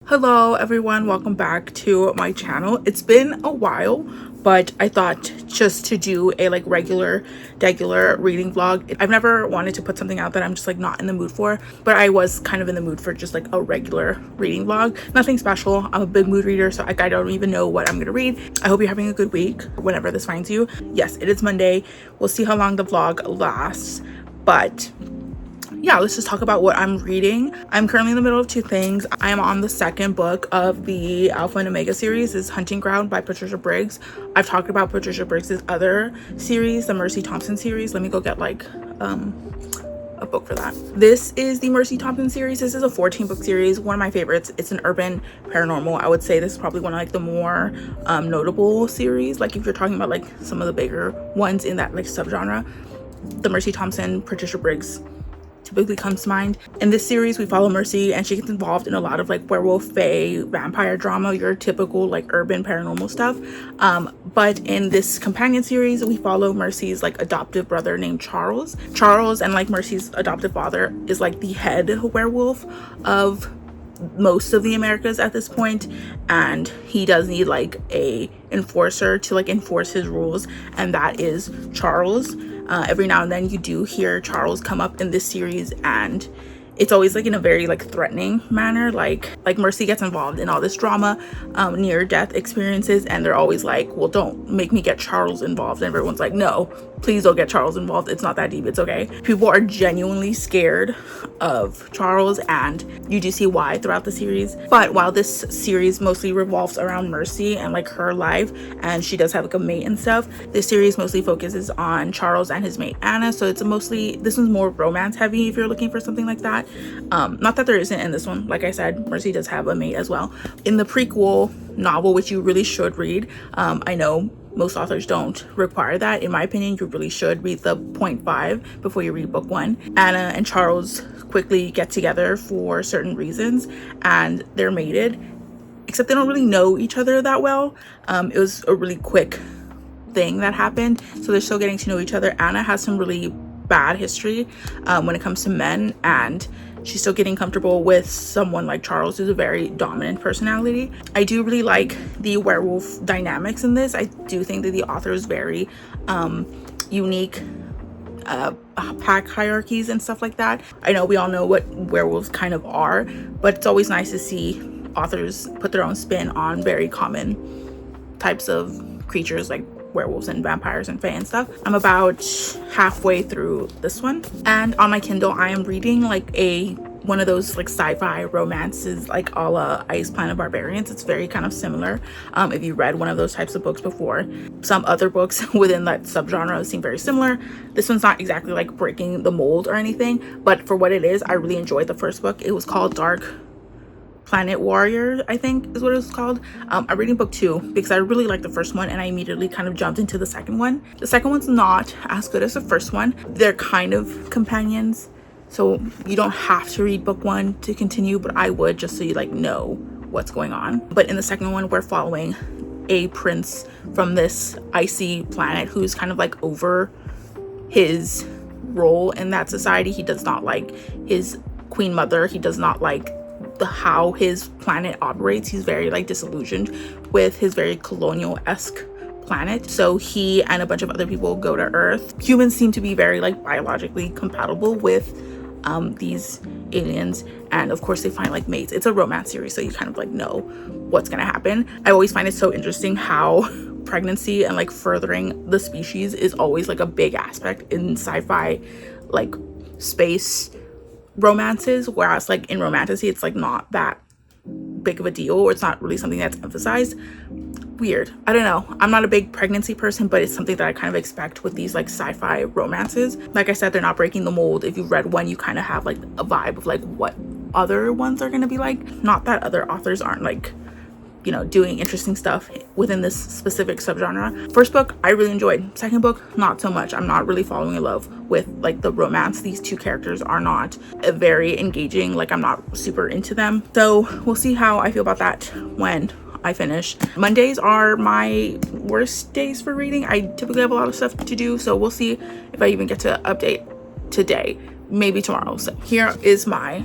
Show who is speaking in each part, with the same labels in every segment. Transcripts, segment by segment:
Speaker 1: Hello everyone, welcome back to my channel. It's been a while, but I thought just to do a regular reading vlog. I've never wanted to put something out that I'm just not in the mood for, but I was kind of in the mood for just a regular reading vlog. Nothing special. I'm a big mood reader, so I don't even know what I'm gonna read. I hope you're having a good week whenever this finds you. Yes, it is Monday. We'll see how long the vlog lasts, but yeah, let's just talk about what I'm reading. I'm currently in the middle of two things. I am on the second book of the Alpha and Omega series. This is Hunting Ground by Patricia Briggs. I've talked about Patricia Briggs' other series, the Mercy Thompson series. Let me go get a book for that. This is the Mercy Thompson series. This is a 14-book series, one of my favorites. It's an urban paranormal. I would say this is probably one of the more notable series. If you're talking about some of the bigger ones in that subgenre, the Mercy Thompson, Patricia Briggs typically comes to mind. In this series, we follow Mercy, and she gets involved in a lot of werewolf, fae, vampire drama, your typical urban paranormal stuff. But in this companion series, we follow Mercy's adoptive brother named Charles. Charles, and Mercy's adoptive father, is the head werewolf of most of the Americas at this point, and he does need a enforcer to enforce his rules, and that is Charles. Every now and then you do hear Charles come up in this series, and it's always in a very threatening manner. Mercy gets involved in all this drama, near death experiences, and they're always well, don't make me get Charles involved. And everyone's no, please don't get Charles involved, it's not that deep, it's okay. People are genuinely scared of Charles, and you do see why throughout the series. But while this series mostly revolves around Mercy and her life, and she does have a mate and stuff, this series mostly focuses on Charles and his mate Anna. So it's this one's more romance heavy if you're looking for something like that. Not that there isn't in this one. Like I said, Mercy does have a mate as well. In the prequel novel, which you really should read, I know most authors don't require that. In my opinion, you really should read the 0.5 before you read book 1. Anna and Charles quickly get together for certain reasons, and they're mated, except they don't really know each other that well. It was a really quick thing that happened, so they're still getting to know each other. Anna has some really bad history when it comes to men, and she's still getting comfortable with someone like Charles, who's a very dominant personality. I do really like the werewolf dynamics in this. I do think that the author is very unique, pack hierarchies and stuff like that. I know we all know what werewolves kind of are, but it's always nice to see authors put their own spin on very common types of creatures like werewolves and vampires and fae and stuff. I'm about halfway through this one, and on my Kindle I am reading one of those sci-fi romances a la Ice Planet Barbarians. It's very kind of similar. If you read one of those types of books before, some other books within that subgenre seem very similar. This one's not exactly breaking the mold or anything, but for what it is, I really enjoyed the first book. It was called Dark Planet Warrior, I think is what it was called. I'm reading book 2 because I really liked the first one, and I immediately kind of jumped into the second one. The second one's not as good as the first one. They're kind of companions, so you don't have to read book 1 to continue, but I would, just so you know what's going on. But in the second one, we're following a prince from this icy planet who's kind of over his role in that society. He does not like his queen mother. He does not like how his planet operates. He's very disillusioned with his very colonial-esque planet, so he and a bunch of other people go to Earth. Humans seem to be very biologically compatible with these aliens, and of course they find mates. It's a romance series, so you kind of know what's gonna happen. I always find it so interesting how pregnancy and furthering the species is always a big aspect in sci-fi space romances, whereas in romantasy it's not that big of a deal, or it's not really something that's emphasized. Weird. I don't know. I'm not a big pregnancy person, but it's something that I kind of expect with these sci-fi romances. Like I said, they're not breaking the mold. If you've read one, you kind of have a vibe of what other ones are going to be like. Not that other authors aren't doing interesting stuff within this specific subgenre. First book I really enjoyed. Second book, not so much. I'm not really falling in love with the romance. These two characters are not very engaging. I'm not super into them, so we'll see how I feel about that when I finish. Mondays are my worst days for reading. I typically have a lot of stuff to do, so we'll see if I even get to update today, maybe tomorrow. So here is my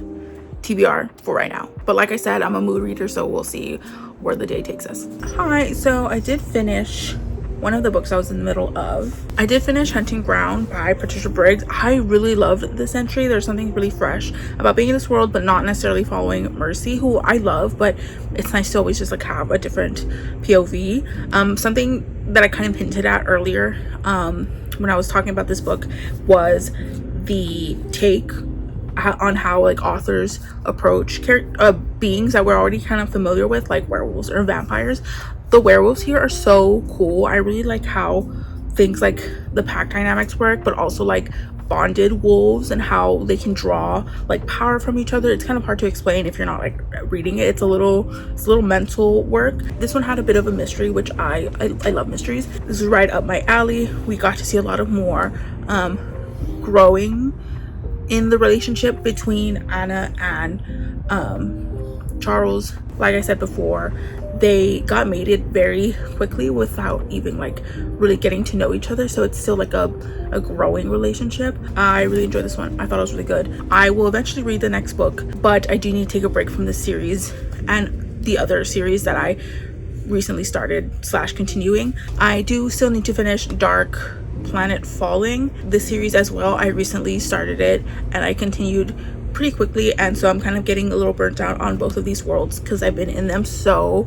Speaker 1: TBR for right now. But like I said, I'm a mood reader, so we'll see where the day takes us. Hi, so I did finish one of the books I was in the middle of. I did finish Hunting Ground by Patricia Briggs. I really loved this entry. There's something really fresh about being in this world, but not necessarily following Mercy, who I love, but it's nice to always just like have a different POV. Something that I kind of hinted at earlier when I was talking about this book was the take on how like authors approach beings that we're already kind of familiar with, like werewolves or vampires. The werewolves here are so cool. I really like how things like the pack dynamics work, but also like bonded wolves and how they can draw like power from each other. It's kind of hard to explain if you're not like reading it. It's a little mental work. This one had a bit of a mystery, which I love mysteries. This is right up my alley. We got to see a lot of more growing in the relationship between Anna and Charles. Like I said before, they got mated very quickly without even like really getting to know each other, so it's still like a growing relationship. I really enjoyed this one. I thought it was really good. I will eventually read the next book, but I do need to take a break from this series and the other series that I recently started / continuing. I do still need to finish Dark Planet Falling, this series as well. I recently started it and I continued pretty quickly, and so I'm kind of getting a little burnt out on both of these worlds because I've been in them so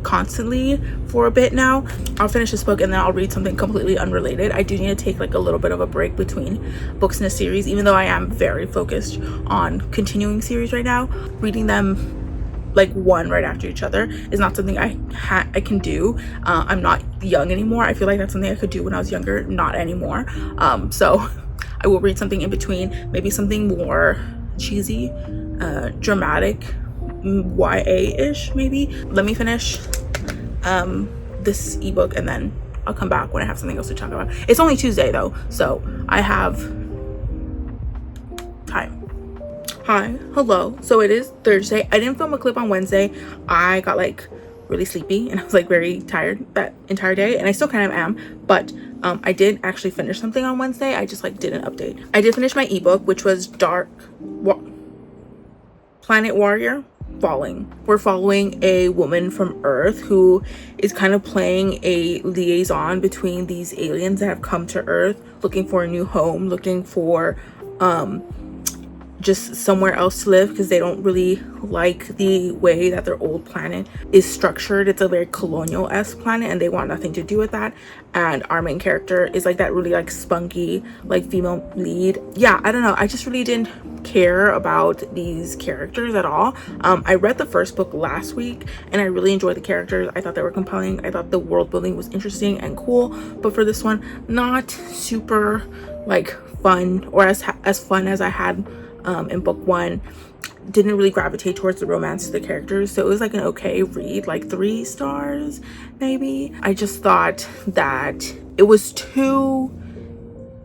Speaker 1: constantly for a bit now. I'll finish this book and then I'll read something completely unrelated. I do need to take like a little bit of a break between books in a series, even though I am very focused on continuing series right now. Reading them like one right after each other is not something I can do. I'm not young anymore. I feel like that's something I could do when I was younger, not anymore. So I will read something in between, maybe something more cheesy, dramatic, YA-ish maybe. Let me finish this ebook and then I'll come back when I have something else to talk about. It's only Tuesday though, so I have time. Hi, hello. So it is Thursday. I didn't film a clip on Wednesday. I got like really sleepy and I was like very tired that entire day, and I still kind of am, but I did actually finish something on Wednesday. I just like didn't update. I did finish my ebook, which was Planet Warrior Falling. We're following a woman from Earth who is kind of playing a liaison between these aliens that have come to Earth looking for a new home, looking for just somewhere else to live because they don't really like the way that their old planet is structured. It's a very colonial-esque planet and they want nothing to do with that. And our main character is like that really like spunky like female lead. Yeah, I don't know, I just really didn't care about these characters at all. I read the first book last week and I really enjoyed the characters. I thought they were compelling. I thought the world building was interesting and cool, but for this one, not super like fun or as fun as I had in book one. Didn't really gravitate towards the romance of the characters, so it was like an okay read, like 3 stars maybe. I just thought that it was too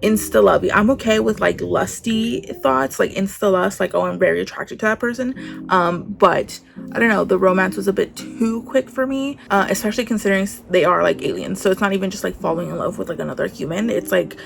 Speaker 1: insta lovey. I'm okay with like lusty thoughts, like insta lust, like oh I'm very attracted to that person, but I don't know, the romance was a bit too quick for me, especially considering they are like aliens, so it's not even just like falling in love with like another human. It's like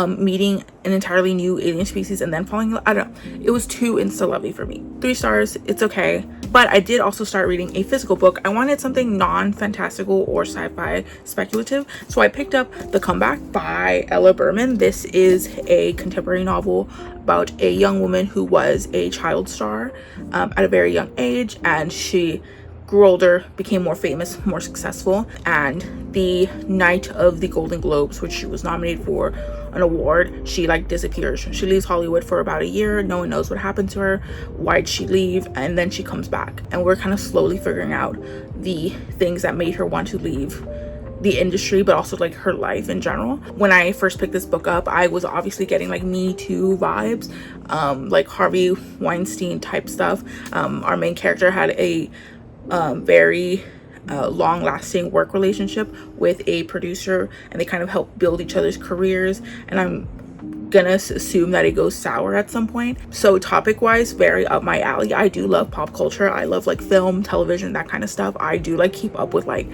Speaker 1: meeting an entirely new alien species and then falling in love. I don't know, it was too insta lovey for me. 3 stars, it's okay. But I did also start reading a physical book. I wanted something non-fantastical or sci-fi speculative, so I picked up The Comeback by Ella Berman. This is a contemporary novel about a young woman who was a child star at a very young age, and she grew older, became more famous, more successful, and the night of the Golden Globes, which she was nominated for an award, she like disappears. She leaves Hollywood for about a year. No one knows what happened to her. Why'd she leave? And then she comes back, and we're kind of slowly figuring out the things that made her want to leave the industry, but also like her life in general. When I first picked this book up, I was obviously getting like Me Too vibes, like Harvey Weinstein type stuff. Our main character had a very long-lasting work relationship with a producer, and they kind of help build each other's careers, and I'm gonna assume that it goes sour at some point. So topic wise, very up my alley. I do love pop culture. I love like film, television, that kind of stuff. I do like keep up with like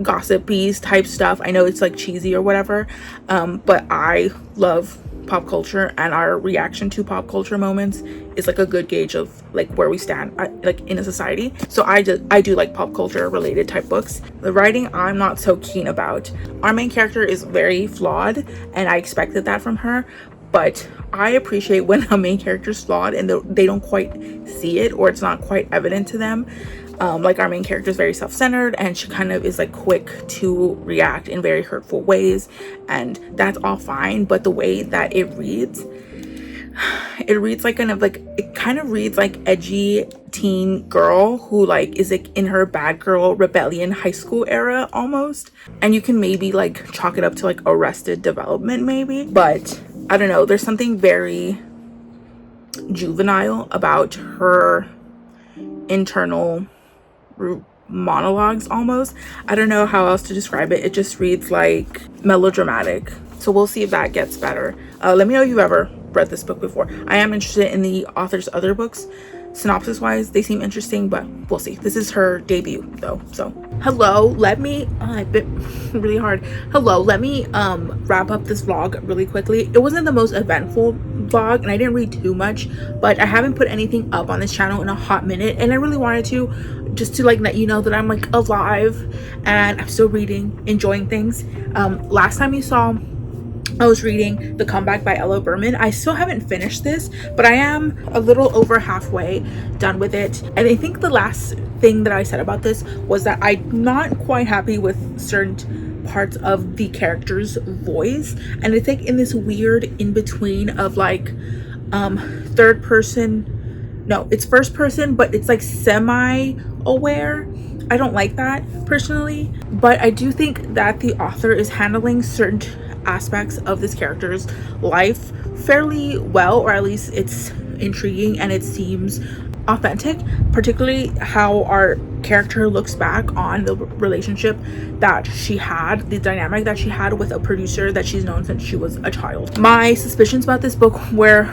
Speaker 1: gossipy type stuff. I know it's like cheesy or whatever, but I love pop culture, and our reaction to pop culture moments is like a good gauge of like where we stand like in a society. So I do like pop culture related type books. The writing I'm not so keen about. Our main character is very flawed, and I expected that from her, but I appreciate when a main character is flawed and they don't quite see it, or it's not quite evident to them. Like our main character is very self-centered, and she kind of is like quick to react in very hurtful ways, and that's all fine. But the way that it reads like it kind of reads like edgy teen girl who like is like in her bad girl rebellion high school era almost, and you can maybe like chalk it up to like Arrested Development maybe, but I don't know, there's something very juvenile about her internal monologues almost. I don't know how else to describe it. It just reads like melodramatic. So we'll see if that gets better. Let me know if you've ever read this book before. I am interested in the author's other books. Synopsis wise, they seem interesting, but we'll see. This is her debut though. So hello, let me I bit really hard. Hello, let me wrap up this vlog really quickly. It wasn't the most eventful vlog, and I didn't read too much, but I haven't put anything up on this channel in a hot minute, and I really wanted to, just to like let you know that I'm like alive and I'm still reading, enjoying things. Last time you saw, I was reading The Comeback by Berman. I still haven't finished this, but I am a little over halfway done with it. And I think the last thing that I said about this was that I'm not quite happy with certain parts of the character's voice, and it's like in this weird in between of like third person, no, it's first person, but it's like semi aware. I don't like that personally, but I do think that the author is handling certain aspects of this character's life fairly well, or at least it's intriguing and it seems authentic, particularly how our character looks back on the relationship that she had, the dynamic that she had with a producer that she's known since she was a child. My suspicions about this book were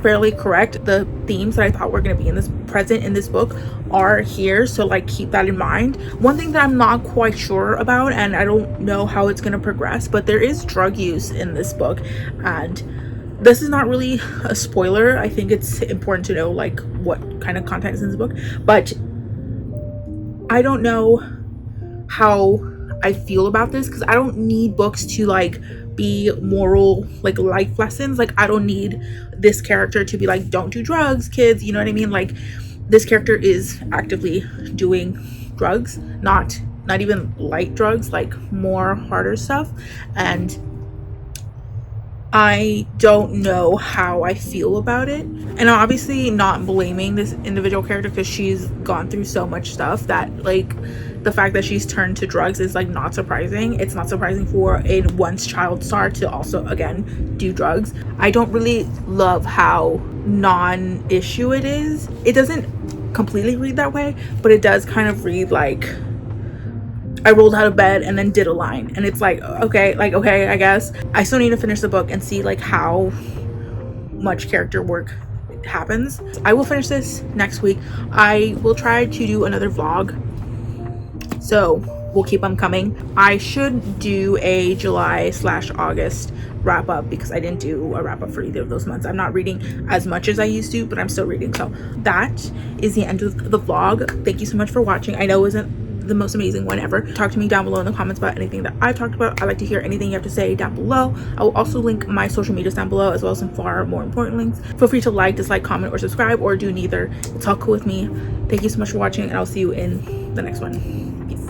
Speaker 1: fairly correct. The themes that I thought were going to be present in this book are here, so like keep that in mind. One thing that I'm not quite sure about, and I don't know how it's going to progress, but there is drug use in this book, and this is not really a spoiler. I think it's important to know like what kind of content is in this book, but I don't know how I feel about this, because I don't need books to like be moral like life lessons. Like I don't need this character to be like, don't do drugs, kids, you know what I mean? Like this character is actively doing drugs, not even light drugs, like more harder stuff, and I don't know how I feel about it. And I'm obviously not blaming this individual character, because she's gone through so much stuff that like the fact that she's turned to drugs is like not surprising. It's not surprising for a once child star to also again do drugs. I don't really love how non-issue it is. It doesn't completely read that way, but it does kind of read like I rolled out of bed and then did a line, and it's like okay, I guess I still need to finish the book and see like how much character work happens. I will finish this next week. I will try to do another vlog, so we'll keep them coming. I should do a July/August wrap up, because I didn't do a wrap up for either of those months. I'm not reading as much as I used to, but I'm still reading. So that is the end of the vlog. Thank you so much for watching. I know it wasn't the most amazing one ever. Talk to me down below in the comments about anything that I've talked about. I like to hear anything you have to say down below. I will also link my social medias down below, as well as some far more important links. Feel free to like, dislike, comment, or subscribe, or do neither. It's all cool with me. Thank you so much for watching, and I'll see you in the next one. Peace.